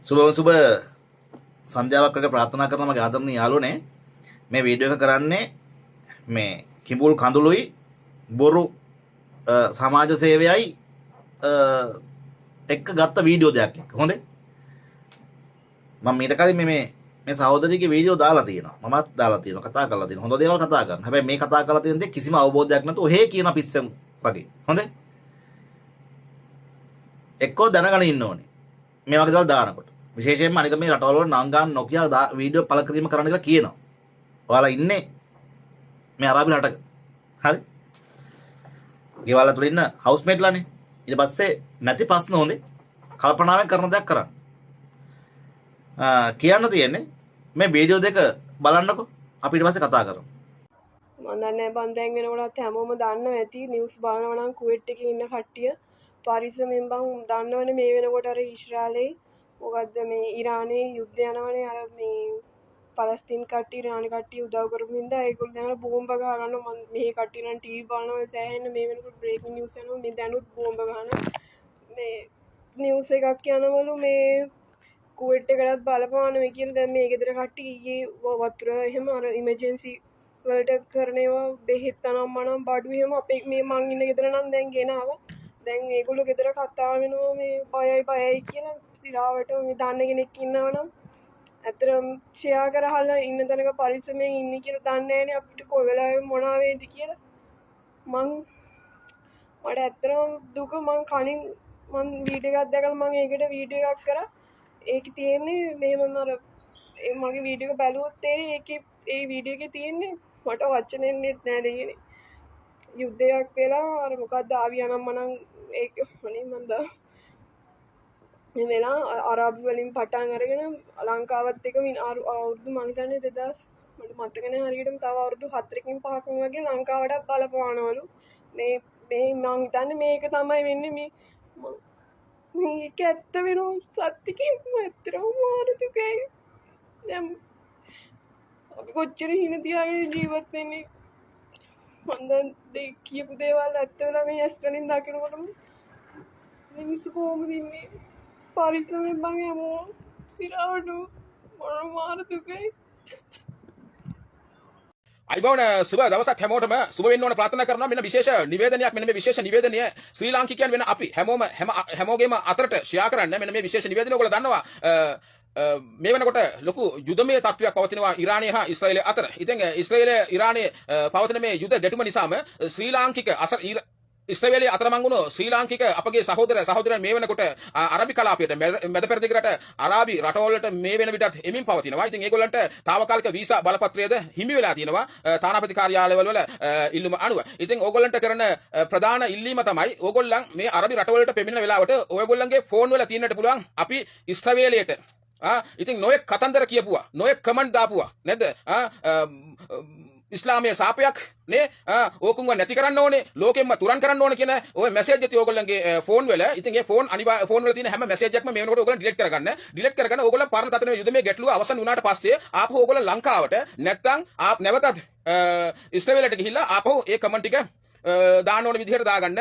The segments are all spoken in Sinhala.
සුබ සන්ධ්‍යාවක් වගේ ප්‍රාර්ථනා කරන මගේ ආදරණීය යාළුවනේ මේ වීඩියෝ එක කරන්නේ මේ කිඹුල් කඳුළුයි බොරු සමාජ සේවයයි එක්ක ගත්ත වීඩියෝ දෙයක් එක්ක හොඳේ මම ඊට කලින් මේ සහෝදරියගේ වීඩියෝ දාලා තියෙනවා මමත් දාලා තියෙනවා කතා කරලා තියෙනවා හොඳ දේවල් කතා කරනවා හැබැයි මේ කතා කරලා තියෙන දේ කිසිම අවබෝධයක් නැතුව ඔහේ කියන පිස්සම් වගේ හොඳේ එක්කෝ දැනගෙන ඉන්න ඕනේ මේ වගේ දේවල් දානකොට විශේෂයෙන්ම අනික මේ රටවල වල නම් ගන්න නොකිය වීඩියෝ පළ කිරීම කරන්න කියලා කියනවා. ඔයාලා ඉන්නේ මේ අරාබි රටක. හරි? ගෙවල් ඇතුළේ ඉන්න හවුස්මේට්ලානේ. ඊට පස්සේ නැති ප්‍රශ්න හොඳේ. කල්පනාවෙන් කරන දෙයක් කරන්න. කියන්න තියෙන්නේ මේ වීඩියෝ දෙක බලන්නකෝ. අපි ඊට පස්සේ කතා කරමු. මම දන්නේ බන් දැන් වෙනකොටත් හැමෝම දන්නවා ඇති නිවුස් බලනවා නම් කුවේට් එකේ ඉන්න කට්ටිය පාරිසමෙන් බං දන්නවනේ මේ වෙනකොට අර ඊශ්‍රායලයේ මොකද්ද මේ ඉරානයේ යුද්ධ යනවනේ අර මේ පලස්තීන් කට්ටිය ඉරානි කට්ටිය උදව් කරපු හින්දා ඒගොල්ලෝ දැන් බෝම්බ ගහ ගන්නවා මම මේ කට්ටිය නම් ටීවී බලනවා සෑහෙන මේ වෙනකොට බ්‍රේකින් නිවුස් යනවා මේ දැනුත් බෝම්බ ගහනවා මේ නිවුස් එකක් යනවලු මේ කුවේට් එකටත් බලපාන මේ කියන දැන් මේ ගෙදර කට්ටිය ඊයේ වතුර එහෙම අර ඉමර්ජන්සි වලට කරන ඒවා බෙහෙත් තනම් මනම් බඩු එහෙම අපේ මේ මං ඉන්න ගෙදර නම් දැන් ගෙනාවා දැන් ඒගොල්ලෝ ගෙදර කතා වෙනවා මේ බයයි කියලා සිරාවට මේ දන්න කෙනෙක් ඉන්නවනම් ඇත්තටම ෂෙයා කරහලා ඉන්න තැනක පරිස්සමෙන් ඉන්න කියලා දන්නේ නැහැනේ අපිට කොයි වෙලාවෙ මොනවා වෙයිද කියලා මට ඇත්තටම දුක මං කලින් මං වීඩියෝ එකක් දැකලා මං ඒකට වීඩියෝ එකක් කරා ඒකේ තියෙන්නේ මේ මම අර මගේ වීඩියෝ එක බැලුවොත් තේරෙයි ඒකේ ඒ වීඩියෝ එකේ තියෙන්නේ මට වචන එන්නේ නැහැ දෙයනේ යුද්ධයක් වෙලා අර මොකක්ද ආවි අනම්මනම් ඒක මොනේ මන්ද මේ වෙලා අරාබි වලින් පටන් අරගෙන ලංකාවත් එක අවුරුදු මං හිතන්නේ 2000 මට මතක නැහැ හරියටම තව අවුරුදු 4කින් 5කින් වගේ ලංකාවටත් බලපානවලු මේ මං හිතන්නේ මේක තමයි වෙන්නේ මේක ඇත්ත වෙනවා සත්‍යකින් ඇත්තටම මාරු දුකයි දැන් අපි කොච්චර හින තියාගෙන ජීවත් වෙන්නේ මන්ද දෙය කියපු දේවල් ඇත්ත වෙලා මේ ඇස් වලින් දකිනකොටම මිනිස්සු කොහොමද ඉන්නේ පරිස්සමෙන් බං හැමෝම සිරාවට මාරු දුකයි අයිබෝන සුබ දවසක් හැමෝටම සුබ වෙන්න ඕන ප්‍රාර්ථනා කරනවා මෙන්න විශේෂ නිවේදනයක් මෙන්න මේ විශේෂ නිවේදනය ශ්‍රී ලාංකිකයන් වෙන අපි හැමෝගේම අතරට ෂෙයා කරන්න මෙන්න මේ විශේෂ නිවේදනය ඔයගොල්ලෝ දන්නවා මේ වෙනකොට ලොකු යුදමය තත්ත්වයක් පවතිනවා ඉරානය හා ඉස්රායලය අතර. ඉතින් ඉස්රායලය ඉරානය පවතින මේ යුද ගැටුම නිසාම ශ්‍රී ලාංකික ඉස්රායලයේ අතරමං වුණු ශ්‍රී ලාංකික අපගේ සහෝදරයන් මේ වෙනකොට අරබි කලාපයට මැද පෙරදිග රට අරාබි රටවලට මේ වෙන විටත් එමින් පවතිනවා. ඉතින් ඒගොල්ලන්ට తాවකාලික වීසා බලපත්‍රයද හිමි වෙලා තියෙනවා තානාපති කාර්යාලවල වල ඉල්ලුම අනුව. ඉතින් ඕගොල්ලන්ට කරන ප්‍රධාන ඉල්ලීම තමයි ඕගොල්ලන් මේ අරබි රටවලට පෙමිණෙන වෙලාවට ඔයගොල්ලන්ගේ ෆෝන් වල තියෙන්නට පුළුවන් අපි ඉස්රායලයට ඉතින් නොයෙක් කතන්දර කියපුවා නොයෙක් කමෙන්ට් දාපුවා නේද ඉස්ලාමයේ සාපයක් නේ ඕකුන්ව නැති කරන්න ඕනේ ලෝකෙම්ම තුරන් කරන්න ඕනේ කියන ඔය මැසේජ් එක ඔයගොල්ලන්ගේ ෆෝන් වල ඉතින් ඒ ෆෝන් වල තියෙන හැම මැසේජ් එකක්ම මේ වෙනකොට ඔයගොල්ලන් ඩිලීට් කරගන්න ඕගොල්ලන් පරණ තතන යුදමේ ගැටලුව අවසන් වුණාට පස්සේ ආපහු ඔයගොල්ලන් ලංකාවට නැත්තම් නැවතත් ඉස්රායලට ගිහිල්ලා ආපහු ඒ කමෙන්ට් ටික දාන්න ඕන විදිහට දාගන්න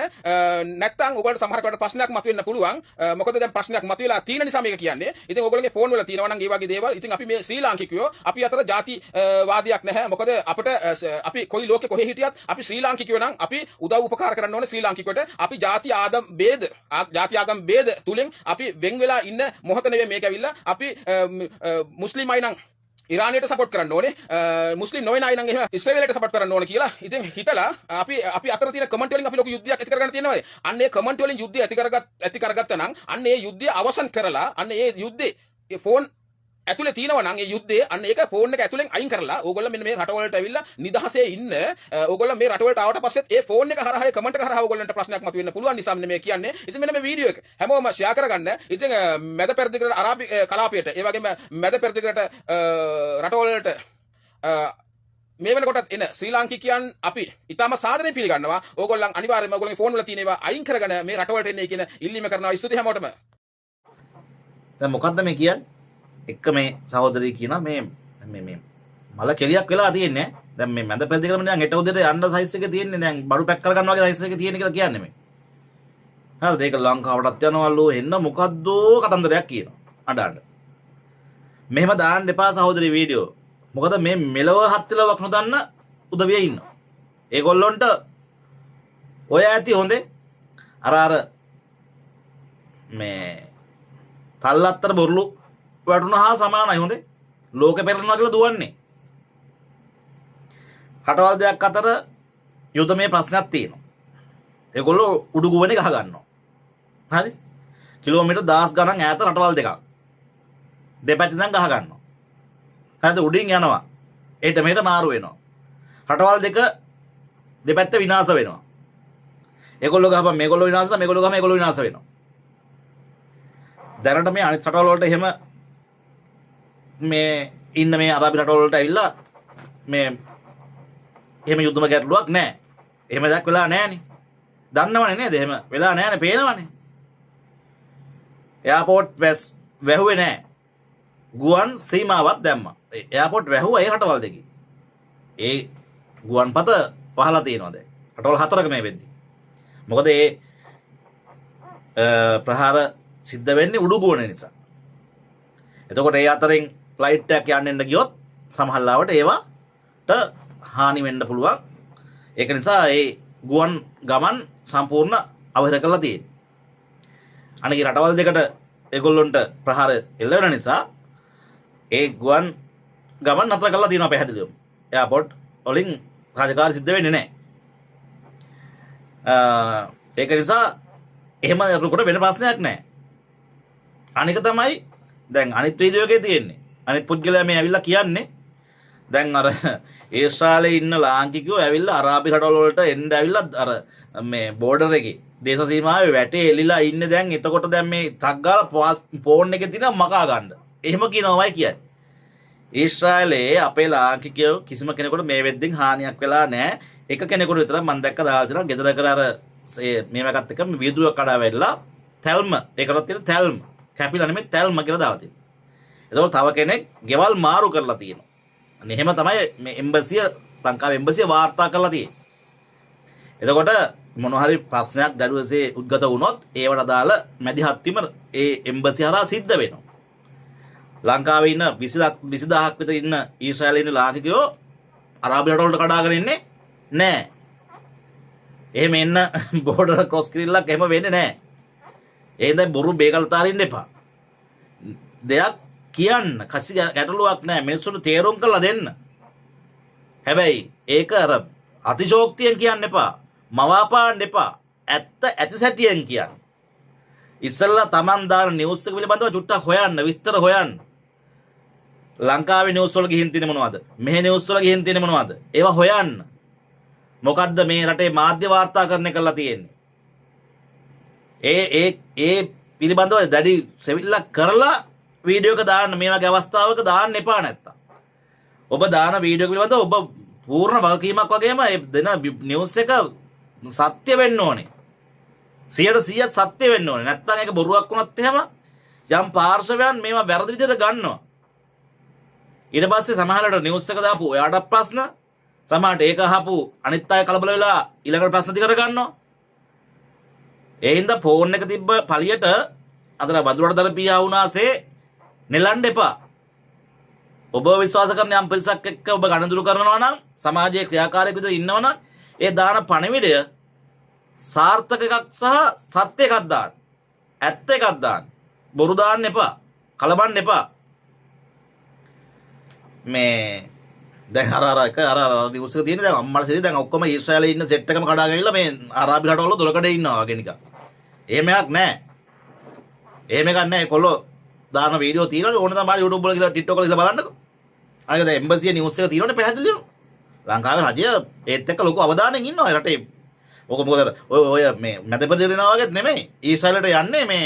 නැත්නම් ඔයගොල්ලන්ට සමහරකට ප්‍රශ්නයක් මතුවෙන්න පුළුවන් මොකද දැන් ප්‍රශ්නයක් මතුවලා තියෙන නිසා මේක කියන්නේ ඉතින් ඔයගොල්ලන්ගේ ෆෝන් වල තියෙනවා නම් ඒ වගේ දේවල් ඉතින් අපි මේ ශ්‍රී ලාංකිකයෝ අපි අතර ಜಾති වාදයක් නැහැ මොකද අපිට අපි කොයි ලෝකෙ කොහේ හිටියත් අපි ශ්‍රී ලාංකිකයෝ නම් අපි උදව් උපකාර කරන්න ඕනේ ශ්‍රී ලාංකිකයට අපි ಜಾති ආගම් ભેද තුලින් අපි වෙන් වෙලා ඉන්න මොහොත නෙවෙයි මේක ඇවිල්ලා අපි මුස්ලිමයි නම් ඉරානයට සපෝට් කරන්න ඕනේ මුස්ලිම් නොවන අය නම් එහෙම ඉස්රායලයට සපෝට් කරන්න ඕනේ කියලා ඉතින් හිතලා අපි අතර තියෙන කමෙන්ට් වලින් අපි ලොකු යුද්ධයක් ඇති කරගන්න තියෙනවා අන්න ඒ කමෙන්ට් වලින් යුද්ධය ඇති කරගත්තා නම් අන්න ඒ යුද්ධය අවසන් කරලා අන්න ඒ යුද්ධේ ඒ ෆෝන් ඇතුලේ තියෙනවා නම් ඒ යුද්ධේ අන්න ඒක ෆෝන් එක ඇතුලෙන් අයින් කරලා ඕගොල්ලෝ මෙන්න මේ රටවලට ඇවිල්ලා නිදහසේ ඉන්න ඕගොල්ලෝ මේ රටවලට ආවට පස්සෙත් ඒ ෆෝන් එක හරහා ඒ කමෙන්ට් එක හරහා ඕගොල්ලන්ට ප්‍රශ්නයක් මතුවෙන්න පුළුවන් නිසා මෙන්න මේ කියන්නේ ඉතින් මෙන්න මේ වීඩියෝ එක හැමෝම ෂෙයා කරගන්න ඉතින් මැද පෙරදිගට අරාබි කලාපයට ඒ වගේම මැද පෙරදිගට රටවලට මේ වෙනකොටත් එන ශ්‍රී ලාංකිකයන් අපි ඊටම සාදරයෙන් පිළිගන්නවා ඕගොල්ලන් අනිවාර්යයෙන්ම ඕගොල්ලන්ගේ ෆෝන් වල තියෙන ඒවා අයින් කරගෙන මේ රටවලට එන්නේ කියන ඉල්ලීම කරනවා ස්තුති හැමෝටම දැන් මොකද්ද මේ කියන්නේ එක්ක මේ සහෝදරිය කියනවා මේ මල කෙලියක් වෙලා තියෙන්නේ දැන් මේ මැද පෙරදිගම නිකන් හෙට උදේට යන්න සයිස් එකේ තියෙන්නේ දැන් බඩු පැක් කරගන්න වගේ සයිස් එකේ තියෙන කියලා කියන්නේ මේ හරිද ඒක ලංකාවටත් යනවලු එන්න මොකද්ද කතන්දරයක් කියනවා අඬ මෙහෙම දාන්න එපා සහෝදරි වීඩියෝ. මොකද මේ මෙලව හත්තිලවක් නොදන්න උදවිය ඉන්නවා. ඒගොල්ලොන්ට ඔය ඇති හොඳේ අර මේ තල්ලත්තර බොරළු වැටුණා හා සමානයි හොඳේ. ලෝකෙ පෙරලනවා කියලා දුවන්නේ. රටවල් දෙකක් අතර යුද්ධමය ප්‍රශ්නයක් තියෙනවා. ඒගොල්ලෝ උඩුගුවනේ ගහ ගන්නවා. හරි? කිලෝමීටර් 10 ගණන් ඈත රටවල් දෙකක්. දෙපැත්තෙන් ගහ ගන්නවා. හරිද? උඩින් යනවා. ඒට මෙහෙට මාරු වෙනවා. රටවල් දෙක දෙපැත්ත විනාශ වෙනවා. ඒගොල්ලෝ ගහපන් මේගොල්ලෝ විනාශ වෙනවා, මේගොල්ලෝ ගහම මේගොල්ලෝ විනාශ වෙනවා. දැනට මේ අනිත් රටවල් වලට එහෙම මේ ඉන්න මේ අරාබි රටවල් වලට ඇවිල්ලා මේ එහෙම යුද්ධම ගැටලුවක් නැහැ. එහෙම දෙයක් වෙලා නැහනේ. දන්නවනේ නේද? එහෙම වෙලා නැහනේ, පේනවනේ. එයාපෝට් වැහුවේ නැහැ. ගුවන් සීමාවක් දැම්මා. එයාපෝට් වැහුවා ඒ රටවල් දෙකේ. ඒ ගුවන්පත පහලා තියෙනවා දැන්. රටවල් හතරක මේ වෙද්දි. මොකද ඒ ප්‍රහාර සිද්ධ වෙන්නේ උඩු ගුවන නිසා. එතකොට ඒ අතරින් ෆ්ලයිට් එකක් යන්න ගියොත් සමහර ලාවට ඒවට හානි වෙන්න පුළුවන්. ඒක නිසා ඒ ගුවන් ගමන් සම්පූර්ණ අවහිර කරලා තියෙනවා. අනික රටවල් දෙකට ඒගොල්ලොන්ට ප්‍රහාර එල්ල වෙන නිසා ඒ ගුවන් ගමන් නතර කරලා තියෙනවා පැහැදිලිවම. එයාපෝට් වලින් රාජකාරී සිද්ධ වෙන්නේ නැහැ. ඒක නිසා එහෙම යනකොට වෙන ප්‍රශ්නයක් නැහැ. අනික තමයි දැන් අනිත් වීඩියෝ එකේ තියෙන්නේ. අනිත් පුද්ගලයා මේ ඇවිල්ලා කියන්නේ දැන් අර ඊශ්‍රායලයේ ඉන්න ලාංකිකයෝ ඇවිල්ලා අරාබි රටවල් වලට එන්න ඇවිල්ලා අර මේ බෝඩර් එකේ දේශ සීමාවේ වැටේ එලිලා ඉන්නේ දැන්. එතකොට දැන් මේ ට්‍රක් ගාලා ෆෝන් එකේ තියෙන මකා ගන්න. එහෙම කියනවායි කියන්නේ. ඊශ්‍රායලයේ අපේ ලාංකිකයෝ කිසිම කෙනෙකුට මේ වෙද්දින් හානියක් වෙලා නැහැ. එක කෙනෙකුට විතර මම දැක්ක දාලා තියෙනවා ගෙදර කර අර මේ එකත් එක්ක වීදුරුවක් කඩා වැටලා තැල්ම ඒකටත් තියෙන තැල්ම කැපිලා නෙමෙයි තැල්ම කියලා දාලා තියෙනවා. එතකොට තව කෙනෙක් ගෙවල් මාරු කරලා තියෙනවා. අනේ එහෙම තමයි මේ එම්බසිය ලංකාවේ එම්බසිය වාර්තා කරලා තියෙන්නේ. එතකොට මොන හරි ප්‍රශ්නයක් දඩුවසේ උද්ගත වුණොත් ඒවට අදාළ මැදිහත්වීම ඒ එම්බසිය හරහා සිද්ධ වෙනවා. ලංකාවේ ඉන්න 20000ක් විතර ඉන්න ඊශ්‍රායලයේ ඉන්න ලාංකිකයෝ අරාබි රටවලට කඩාගෙන ඉන්නේ නැහැ. එහෙම එන්න බෝඩර් ක්‍රොස් කිරිල්ලක් එහෙම වෙන්නේ නැහැ. ඒ හින්දා බොරු බේකල් තාරින්න එපා. දෙයක් කියන්න කසි ගැටලුවක් නැහැ. මිනිස්සුන්ට තේරුම් කරලා දෙන්න. හැබැයි ඒක අර අතිශෝක්තියෙන් කියන්න එපා. මවාපාන්න එපා. ඇත්ත ඇති සැටියෙන් කියන්න. ඉස්සෙල්ලා Taman දාන නිවුස් එක පිළිබඳව චුට්ටක් හොයන්න, විස්තර හොයන්න. ලංකාවේ නිවුස් වල ගිහින් තියෙන්නේ මොනවද? මෙහි නිවුස් වල ගිහින් තියෙන්නේ මොනවද? ඒවා හොයන්න. මොකද්ද මේ රටේ මාධ්‍ය වාර්තාකරණය කරලා තියෙන්නේ? ඒ පිළිබඳව දැඩි සෙවිල්ලක් කරලා වීඩියෝ එක දාන්න. මේ වගේ අවස්ථාවක දාන්න එපා නැත්තම්. ඔබ දාන වීඩියෝ එක පිළිබඳව ඔබ පූර්ණ වගකීමක් වගේම ඒ දෙන නිවුස් එක සත්‍ය වෙන්න ඕනේ. 100% සත්‍ය වෙන්න ඕනේ. නැත්තම් ඒක බොරුවක් වුණත් එහෙම යම් පාර්ශවයන් මේවා වැරදි විදිහට ගන්නවා. ඊට පස්සේ සමහරවිට නිවුස් එක දාපු ඔයාට ප්‍රශ්න, සමහරට ඒක අහපු අනිත් අය කලබල වෙලා ඊළඟට ප්‍රශ්න දිගට ගන්නවා. ඒ හින්දා ෆෝන් එක තිබ්බ පළියට අතර වඳුරට දරපියා වුණාසේ නෙලන්න එපා. ඔබ විශ්වාස කරන යම් පිරිසක් එක්ක ඔබ ගනුදෙනු කරනවා නම්, සමාජයේ ක්‍රියාකාරයෙක් විදිහට ඉන්නවා නම්, ඒ දාන පණිවිඩය සාර්ථක එකක් සහ සත්‍ය එකක් දාන්න. ඇත්ත එකක් දාන්න. බොරු දාන්න එපා. කලබන්න එපා. මේ දැන් අර නිවුස් එක තියෙන දැන් අම්මලා සිරි දැන් ඔක්කොම ඊශ්‍රායලයේ ඉන්න සෙට් එකම කඩාගෙන ඉල්ල මේ අරාබි රටවල දොරකඩේ ඉන්නවා වගේ නිකන්. එහෙම එකක් නැහැ. එහෙම එකක් නැහැ. කොල්ලෝ දාන වීඩියෝ තියෙනවනේ ඕන තමයි YouTube වල කියලා TikTok වල කියලා බලන්නකෝ. අනික දැන් එම්බසිය නිවුස් එක තියෙනවනේ පැහැදිලිව. ලංකාවේ රජය ඒත් එක්ක ලොකු අවධානයෙන් ඉන්නවා ඒ රටේ. ඔක මොකද ඔය මේ මැදපෙරදින යනවා වගේත් නෙමෙයි. ඊශ්‍රායලට යන්නේ මේ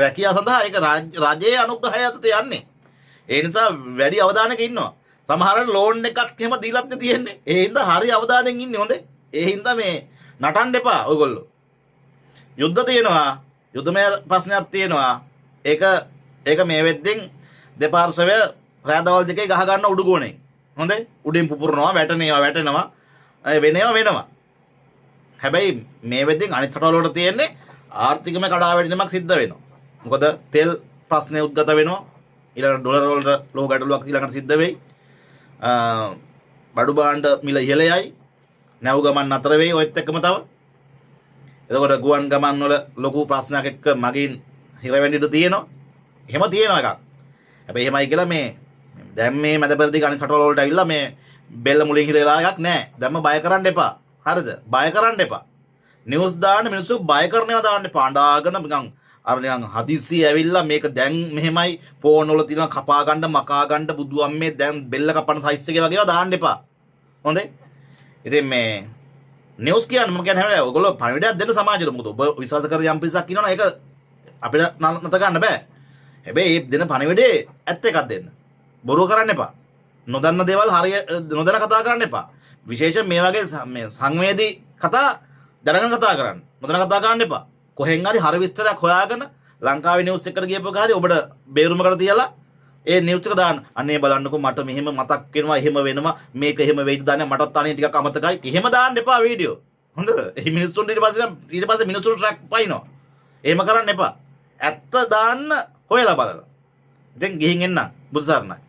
රැකියාව සඳහා ඒක රජයේ අනුග්‍රහය යටතේ යන්නේ. ඒ නිසා වැඩි අවධානයක ඉන්නවා. සමහරවිට ලෝන් එකක් එහෙම දීලත් නේ තියෙන්නේ. ඒ හින්දා හරි අවධානයෙන් ඉන්නේ හොඳේ. ඒ හින්දා මේ නටන්න එපා ඔයගොල්ලෝ. යුද්ධ තියෙනවා. යුද්ධමය ප්‍රශ්නයක් තියෙනවා. ඒක මේ වෙද්දෙන් දෙපාර්ශවය රෑදවල් දෙකේ ගහ ගන්න උඩුගෝනේ. හොඳේ. උඩින් පුපුරනවා, වැටෙනවා. වෙනවා. හැබැයි මේ වෙද්දෙන් අනිත් රටවල වලට තියෙන්නේ ආර්ථිකමය කඩාවැටීමක් සිද්ධ වෙනවා. මොකද තෙල් ප්‍රශ්නේ උද්ගත වෙනවා. ඊළඟ ඩොලර් වලට ලෝක ගැටලුවක් ඊළඟට සිද්ධ වෙයි. බඩු භාණ්ඩ මිල ඉහළ යයි. නැව් ගමන් නතර වෙයි ඔයත් එක්කම තව. එතකොට ගුවන් ගමන් වල ලොකු ප්‍රශ්නයක් එක්ක මගින් හිර වෙන්න ඉඩ තියෙනවා. එහෙම තියෙනවා එකක්. හැබැයි එහෙමයි කියලා මේ දැන් මේ මැද පෙරදිග අනිත් රටවල වලට ඇවිල්ලා මේ බෙල්ල මුලින් හිර වෙලා එකක් නැහැ. දැන්ම බය කරන්න එපා. හරිද? බය කරන්න එපා. නිවුස් දාන්න මිනිස්සු බය කරනවා දාන්න එපා. අඬාගෙන නිකන් අර නිකන් හදිස්සි ඇවිල්ලා මේක දැන් මෙහෙමයි ෆෝන් වල තියෙන කපා ගන්න මකා ගන්න බුදු අම්මේ දැන් බෙල්ල කපන සයිස් එකේ වගේව දාන්න එපා. හොඳේ? ඉතින් මේ නිවුස් කියන්නේ මම කියන්නේ හැබැයි ඔයගොල්ලෝ පණිවිඩයක් දෙන්න සමාජයට. මොකද ඔබ විශ්වාස කර යම් පිරිසක් ඉන්නවනේ ඒක අපිට නතර ගන්න බෑ. හැබැයි මේ දෙන පණිවිඩේ ඇත්ත එකක් දෙන්න. බොරුව කරන්න එපා. නොදන්න දේවල් හරිය නොදැන කතා කරන්න එපා. විශේෂයෙන් මේ වගේ සංවේදී කතා දැනගෙන කතා කරන්න. නොදැන කතා කරන්න එපා. කොහෙන් හරි විස්තරයක් හොයාගෙන ලංකාවේ නිවුස් එකට ගියපුව ගානේ ඔබට බේරුමකට තියලා ඒ නිවුස් එක දාන්න. අනේ බලන්නකෝ මට මෙහෙම මතක් වෙනවා එහෙම වෙනවා මේක එහෙම වෙයිද දාන්නේ මටත් අනේ ටිකක් අමතකයි. එහෙම දාන්න එපා වීඩියෝ. හොඳද? එහි මිනිස්සුන්ට ඊට පස්සේ මිනිස්සුන්ට ට්‍රැක් පයින්නවා. එහෙම කරන්න එපා. ඇත්ත දාන්න හොයලා බලලා. දැන් ගිහින් එන්න බුදුසරණයි.